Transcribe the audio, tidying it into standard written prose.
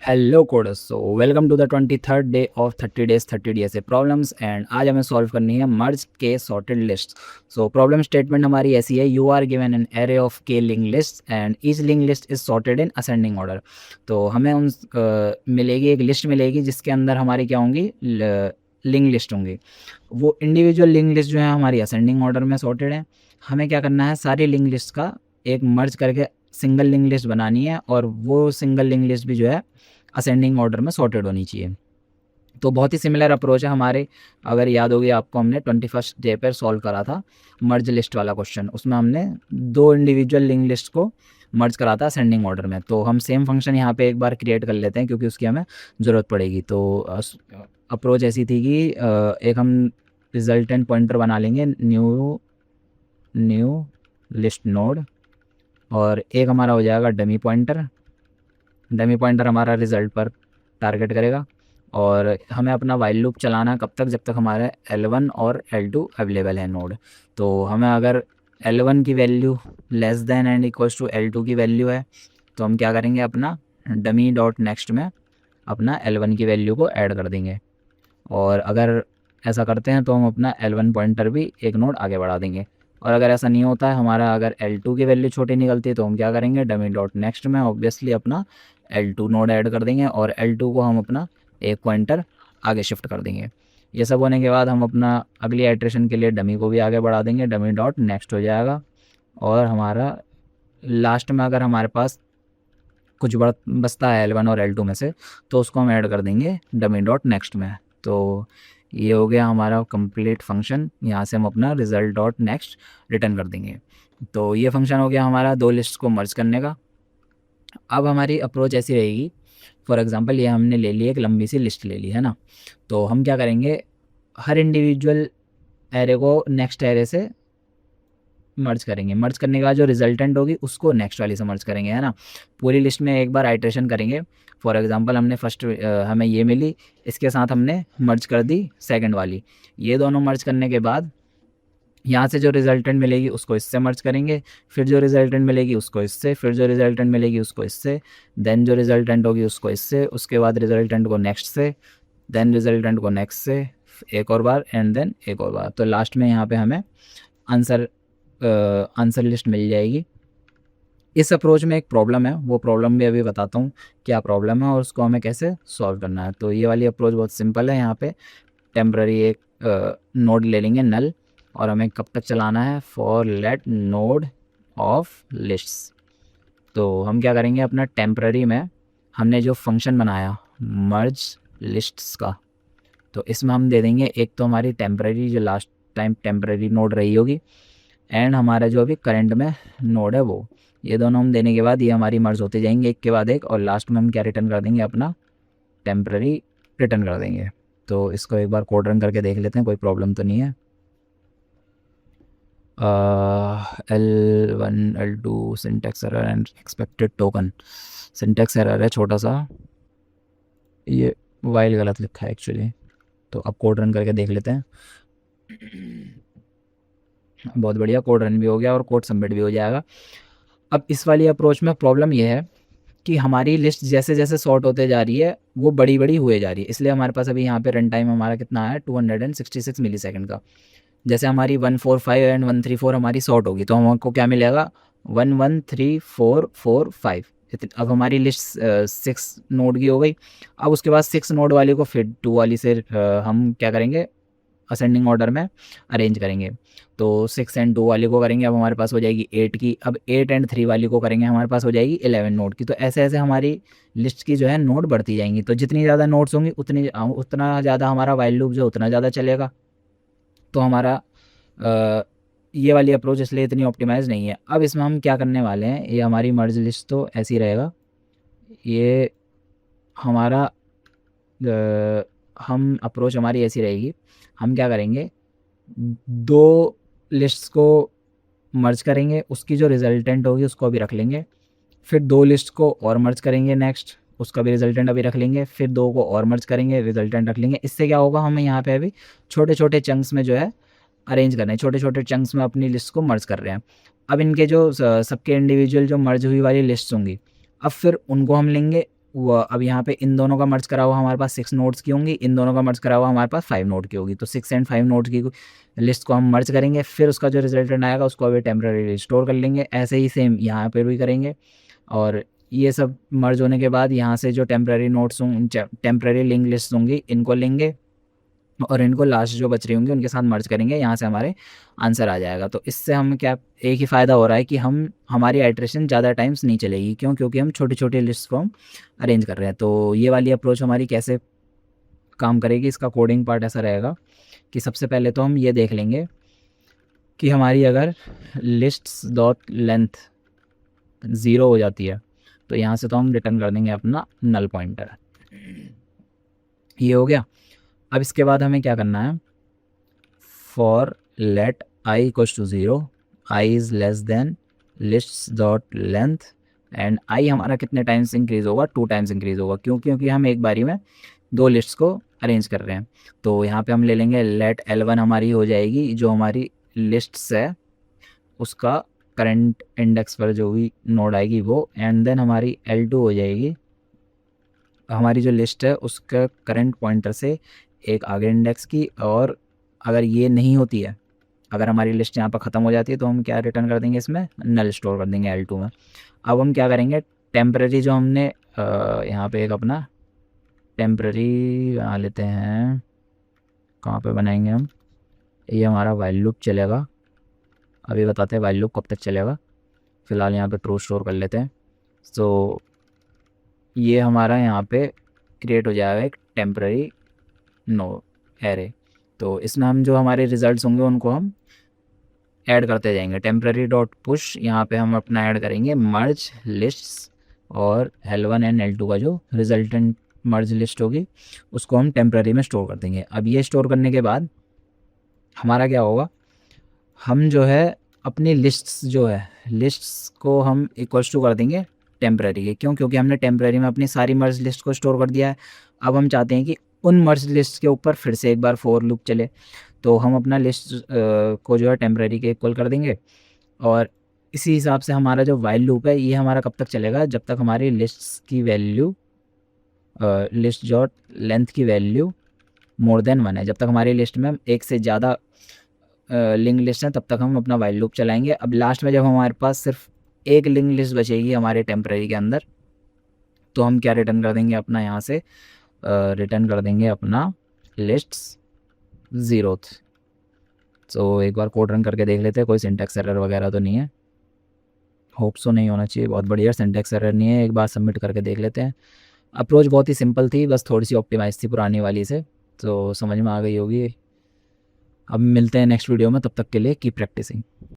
Hello coders, so welcome to the 23rd day of 30 days 30 DSA problems. And आज हमें solve करनी है merge K sorted list. So problem statement हमारी ऐसी है, you are given an array of K linked list and each linked list is sorted in ascending order. तो हमें मिलेगी एक लिस्ट मिलेगी जिसके अंदर हमारी क्या होंगी, लिंक लिस्ट होंगी। वो इंडिविजुअल लिंक लिस्ट जो है हमारी असेंडिंग ऑर्डर में सॉर्टेड है। हमें क्या करना है, सारी लिंक लिस्ट का एक मर्ज करके सिंगल लिंक लिस्ट बनानी है और वो सिंगल लिंक लिस्ट भी जो है असेंडिंग ऑर्डर में सॉर्टेड होनी चाहिए। तो बहुत ही सिमिलर अप्रोच है हमारे, अगर याद होगी आपको, हमने 21st डे पर सॉल्व करा था मर्ज लिस्ट वाला क्वेश्चन। उसमें हमने दो इंडिविजुअल लिंक लिस्ट को मर्ज करा था असेंडिंग ऑर्डर में। तो हम सेम फंक्शन यहाँ पे एक बार क्रिएट कर लेते हैं क्योंकि उसकी हमें ज़रूरत पड़ेगी। तो अप्रोच ऐसी थी कि एक हम रिजल्टेंट पॉइंटर बना लेंगे, न्यू लिस्ट नोड, और एक हमारा हो जाएगा डमी पॉइंटर। डमी पॉइंटर हमारा रिज़ल्ट पर टारगेट करेगा और हमें अपना वाइल लूप चलाना है कब तक, जब तक हमारे L1 और L2 अवेलेबल है नोड। तो हमें अगर L1 की value less than and equals to L2 की वैल्यू है तो हम क्या करेंगे, अपना डमी डॉट नेक्स्ट में अपना L1 की वैल्यू को ऐड कर देंगे। और अगर ऐसा करते हैं तो हम अपना L1 पॉइंटर भी एक नोड आगे बढ़ा देंगे। और अगर ऐसा नहीं होता है, हमारा अगर L2 की वैल्यू छोटी निकलती है, तो हम क्या करेंगे, डमी डॉट नेक्स्ट में ऑब्वियसली अपना L2 नोड ऐड कर देंगे और L2 को हम अपना एक पॉइंटर आगे शिफ्ट कर देंगे। ये सब होने के बाद हम अपना अगली आइट्रेशन के लिए डमी को भी आगे बढ़ा देंगे, डमी डॉट नेक्स्ट हो जाएगा। और हमारा लास्ट में अगर हमारे पास कुछ बचता है L1 और L2 में से, तो उसको हम ऐड कर देंगे डमी डॉट नेक्स्ट में। तो ये हो गया हमारा कंप्लीट फंक्शन। यहाँ से हम अपना रिजल्ट डॉट नेक्स्ट रिटर्न कर देंगे। तो ये फंक्शन हो गया हमारा दो लिस्ट को मर्ज करने का। अब हमारी अप्रोच ऐसी रहेगी, फॉर एग्जांपल ये हमने ले ली, एक लंबी सी लिस्ट ले ली है ना। तो हम क्या करेंगे, हर इंडिविजुअल एरे को नेक्स्ट एरे से मर्ज करेंगे। मर्ज करने के बाद जो रिजल्टेंट होगी उसको नेक्स्ट वाली से मर्ज करेंगे, है ना। पूरी लिस्ट में एक बार आइट्रेशन करेंगे। फॉर एग्जांपल हमने फर्स्ट हमें ये मिली, इसके साथ हमने मर्ज कर दी सेकंड वाली। ये दोनों मर्ज करने के बाद यहाँ से जो रिजल्टेंट मिलेगी उसको इससे मर्ज करेंगे, फिर जो रिजल्टेंट मिलेगी उसको इससे, फिर जो रिजल्टेंट मिलेगी उसको इससे, देन जो रिजल्टेंट होगी उसको इससे, उसके बाद रिजल्टेंट को नेक्स्ट से, देन रिजल्टेंट को नेक्स्ट से एक और बार, एंड देन एक और बार। तो लास्ट में यहाँ पे हमें आंसर लिस्ट मिल जाएगी। इस अप्रोच में एक प्रॉब्लम है, वो प्रॉब्लम भी अभी बताता हूँ क्या प्रॉब्लम है और उसको हमें कैसे सॉल्व करना है। तो ये वाली अप्रोच बहुत सिंपल है। यहाँ पे टेम्पररी एक नोड ले लेंगे नल, और हमें कब तक चलाना है, for let node of lists. तो हम क्या करेंगे, अपना टेम्पररी में हमने जो फंक्शन बनाया मर्ज लिस्ट्स का, तो इसमें हम दे देंगे एक तो हमारी टेम्पररी, जो लास्ट टाइम टेम्पररी नोड रही होगी, एंड हमारा जो अभी करंट में नोड है वो। ये दोनों हम देने के बाद ये हमारी मर्ज होते जाएंगे एक के बाद एक, और लास्ट में हम क्या रिटर्न कर देंगे, अपना टेम्पररी रिटर्न कर देंगे। तो इसको एक बार कोड रन करके देख लेते हैं, कोई प्रॉब्लम तो नहीं है। L1 L2 syntax error and expected token. Syntax error है छोटा सा, ये वाइल गलत लिखा है एक्चुअली। तो अब कोड रन करके देख लेते हैं। बहुत बढ़िया, कोड रन भी हो गया और कोड सबमिट भी हो जाएगा। अब इस वाली अप्रोच में प्रॉब्लम ये है कि हमारी लिस्ट जैसे जैसे सॉर्ट होते जा रही है वो बड़ी बड़ी हुए जा रही है। इसलिए हमारे पास अभी यहाँ पे रन टाइम हमारा कितना है, 266 मिली सेकेंड का। जैसे हमारी 145 एंड 134 हमारी सॉर्ट होगी तो हमको क्या मिलेगा, 11345। अब हमारी लिस्ट 6 नोड की हो गई। अब उसके बाद 6 नोड वाली को फिर 2 वाली से हम क्या करेंगे, असेंडिंग ऑर्डर में अरेंज करेंगे। तो 6 एंड 2 वाली को करेंगे, अब हमारे पास हो जाएगी 8 की। अब 8 एंड 3 वाली को करेंगे, हमारे पास हो जाएगी 11 नोड की। तो ऐसे ऐसे हमारी लिस्ट की जो है नोड बढ़ती जाएंगी। तो जितनी ज़्यादा नोड्स होंगी उतना ज़्यादा हमारा वाइल लूप जो उतना ज़्यादा चलेगा। तो हमारा ये वाली अप्रोच इसलिए इतनी ऑप्टिमाइज नहीं है। अब इसमें हम क्या करने वाले हैं, ये हमारी मर्ज लिस्ट तो ऐसी रहेगा। ये हमारा हम अप्रोच हमारी ऐसी रहेगी। हम क्या करेंगे, दो लिस्ट्स को मर्ज करेंगे, उसकी जो रिजल्टेंट होगी उसको अभी रख लेंगे। फिर दो लिस्ट को और मर्ज करेंगे नेक्स्ट, उसका भी रिजल्टेंट अभी रख लेंगे। फिर दो को और मर्ज करेंगे, रिजल्टेंट रख लेंगे। इससे क्या होगा, हमें यहाँ पे अभी छोटे छोटे चंक्स में जो है अरेंज करना है, छोटे छोटे चंक्स में अपनी लिस्ट को मर्ज कर रहे हैं। अब इनके जो सबके इंडिविजुअल जो मर्ज हुई वाली लिस्ट होंगी, अब फिर उनको हम लेंगे वो अब यहाँ पे इन दोनों का मर्ज करा हुआ हमारे पास 6 नोड्स की होंगी, इन दोनों का मर्ज करा हुआ हमारे पास 5 नोड की होगी। तो 6 एंड 5 नोड्स की लिस्ट को हम मर्ज करेंगे, फिर उसका जो रिजल्टेंट आएगा उसको अभी टेम्पररी स्टोर कर लेंगे। ऐसे ही सेम यहाँ पे भी करेंगे। और ये सब मर्ज होने के बाद यहाँ से जो टेम्पररी नोड्स होंगे, टेम्पररी लिंक लिस्ट होंगी, इनको लेंगे और इनको लास्ट जो बच रही होंगी उनके साथ मर्ज करेंगे। यहाँ से हमारे आंसर आ जाएगा। तो इससे हम क्या, एक ही फ़ायदा हो रहा है कि हमारी आइट्रेशन ज़्यादा टाइम्स नहीं चलेगी। क्यों? क्योंकि हम छोटी छोटी लिस्ट को हम अरेंज कर रहे हैं। तो ये वाली अप्रोच हमारी कैसे काम करेगी, इसका कोडिंग पार्ट ऐसा रहेगा कि सबसे पहले तो हम ये देख लेंगे कि हमारी अगर लिस्ट्स डॉट लेंथ 0 हो जाती है तो यहाँ से तो हम रिटर्न कर देंगे अपना नल पॉइंटर। ये हो गया। अब इसके बाद हमें क्या करना है, for let i equals to 0, i is less than lists dot length, and i हमारा कितने टाइम्स इंक्रीज़ होगा, 2 टाइम्स इंक्रीज़ होगा। क्यों? क्योंकि हम एक बारी में 2 लिस्ट्स को अरेंज कर रहे हैं। तो यहाँ पे हम ले लेंगे लेट L1 हमारी हो जाएगी जो हमारी लिस्ट्स है उसका करंट इंडेक्स पर जो भी नोड आएगी वो, एंड देन हमारी L2 हो जाएगी हमारी जो लिस्ट है उसका करंट पॉइंटर से एक आगे इंडेक्स की। और अगर ये नहीं होती है, अगर हमारी लिस्ट यहाँ पर ख़त्म हो जाती है तो हम क्या रिटर्न कर देंगे, इसमें नल स्टोर कर देंगे L2 में। अब हम क्या करेंगे, टेम्पररी जो हमने यहाँ पे एक अपना टेम्पररी बना लेते हैं। कहाँ पे बनाएंगे हम, ये हमारा वाइल लूप चलेगा। अभी बताते हैं वाइल लूप कब तक चलेगा। फ़िलहाल यहाँ पे ट्रू स्टोर कर लेते हैं। सो ये हमारा यहाँ पे क्रिएट हो जाएगा एक टेम्पररी नो एरे। तो इसमें हम जो हमारे रिजल्ट्स होंगे उनको हम ऐड करते जाएंगे। टेम्पररी डॉट पुश यहाँ पे हम अपना ऐड करेंगे मर्ज लिस्ट्स, और L1 एंड L2 का जो रिजल्टेंट मर्ज लिस्ट होगी उसको हम टेम्पररी में स्टोर कर देंगे। अब ये स्टोर करने के बाद हमारा क्या होगा, हम जो है अपनी लिस्ट्स जो है लिस्ट्स को हम इक्वल्स टू कर देंगे टेम्पररी के। क्यों? क्योंकि हमने टेम्पररी में अपनी सारी मर्ज लिस्ट को स्टोर कर दिया है। अब हम चाहते हैं कि उन मर्ज लिस्ट के ऊपर फिर से एक बार फॉर लूप चले। तो हम अपना लिस्ट को जो है टेम्पररी के इक्वल कर देंगे, और इसी हिसाब से हमारा जो वाइल लूप है ये हमारा कब तक चलेगा, जब तक हमारी लिस्ट्स की वैल्यू लिस्ट डॉट लेंथ की वैल्यू मोर देन 1 है। जब तक हमारी लिस्ट में एक से ज़्यादा लिंक लिस्ट हैं तब तक हम अपना वाइल लूप चलाएंगे। अब लास्ट में जब हमारे पास सिर्फ एक लिंक लिस्ट बचेगी हमारे टेम्पररी के अंदर, तो हम क्या रिटर्न कर देंगे अपना, यहाँ से रिटर्न कर देंगे अपना लिस्ट्स 0th। सो एक बार कोड रन करके देख लेते हैं कोई सिंटैक्स एरर वगैरह तो नहीं है। होप सो नहीं होना चाहिए। बहुत बढ़िया, सिंटैक्स एरर नहीं है। एक बार सबमिट करके देख लेते हैं। अप्रोच बहुत ही सिंपल थी, बस थोड़ी सी ऑप्टिमाइज थी पुरानी वाली से, तो समझ में आ गई होगी। अब मिलते हैं नेक्स्ट वीडियो में, तब तक के लिए कीप प्रैक्टिसिंग।